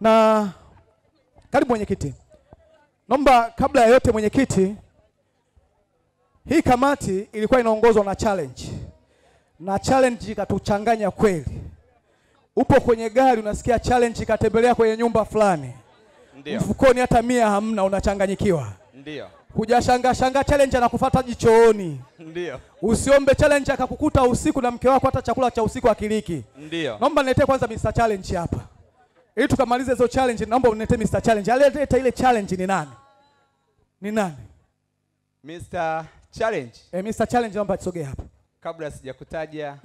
Na karibu mwenyekiti. Naomba kabla ya yote mwenyekiti, hii kamati ilikuwa inaongozwa na challenge. Na challenge ikatuchanganya kweli. Upo kwenye gari unasikia challenge ikatembelea kwenye nyumba fulani. Ndio. Mfukoni hata 100 hamna, unachanganyikiwa. Ndio. Hujashanga challenge anakufuata jichooni. Ndio. Usiombe challenge akakukuta usiku na mke wako hata chakula cha usiku akiliki. Ndio. Naomba niletee kwanza Mr. Challenge hapa. Ili tukamalize hizo challenge, naomba uniletee Mr. Challenge. Alileta ile challenge ni nani? Ni nani? Mr. Challenge. Mr. Challenge naomba tusogee hapa. Kabla sijakutaja,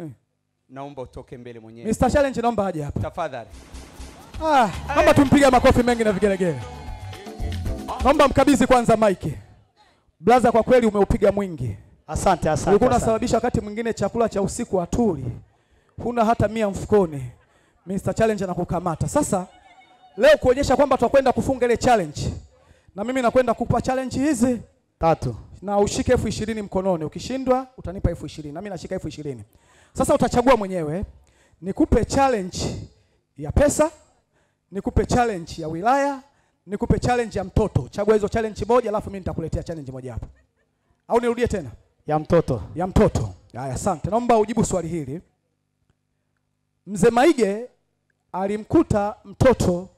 naomba utoke mbele mwenyewe. Mr. Challenge naomba aje hapa. Tafadhali. Naomba tumpige makofi mengi na vigelegele. Naomba mkabidhi kwanza mic. Blaza, kwa kweli umeupiga mwingi. Asante. Ulikuwa unasababisha wakati mwingine chakula cha usiku atuli. Huna hata 100 mfukoni. Mr. Challenge anakukamata. Sasa leo kuonyesha kwamba tutakwenda kufunga ile challenge. Na mimi nakwenda kukupa challenge hizi 3. Na ushike 20,000 mkononi. Ukishindwa utanipa 20,000. Na mimi nashika 20,000. Sasa utachagua mwenyewe. Nikupe challenge ya pesa, nikupe challenge ya wilaya, nikupe challenge ya mtoto. Chagua hizo challenge moja, alafu mimi nitakuletea challenge moja hapa. Au nirudie tena? Ya mtoto. Ya mtoto. Haya, asante. Naomba ujibu swali hili. Mzee Maige alimkuta mtoto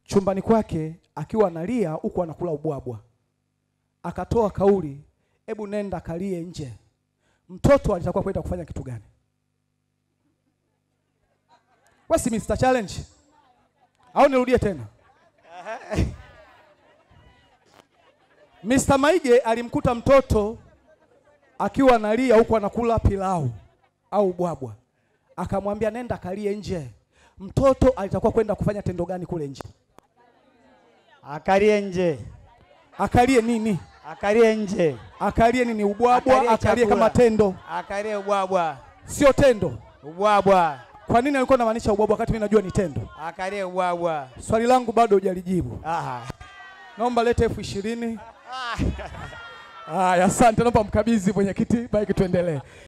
chumbani kwake akiwa analia huku anakula ubwabwa. Akatoa kauli, hebu nenda kalie nje. Mtoto alitakuwa kwenda kufanya kitu gani? Wasi Mr. Challenge. Au nirudie tena? Mr. Maige alimkuta mtoto akiwa analia huku anakula pilau au ubwabwa. Akamwambia nenda kalie nje. Mtoto alitakuwa kwenda kufanya tendo gani kule nje? Akalie nje. Akalie nini? Akalie nje. Akalie nini? Ubwabwa, akalie kama tendo. Akalie ubwabwa. Sio tendo. Ubwabwa. Kwa nini alikuwa anamaanisha ubwabwa wakati mimi najua ni tendo? Akalie ubwabwa. Swali langu bado hujalijibu. Naomba lete 20,000. Asante, naomba mkabidhi mwenyekiti, baki tuendelee.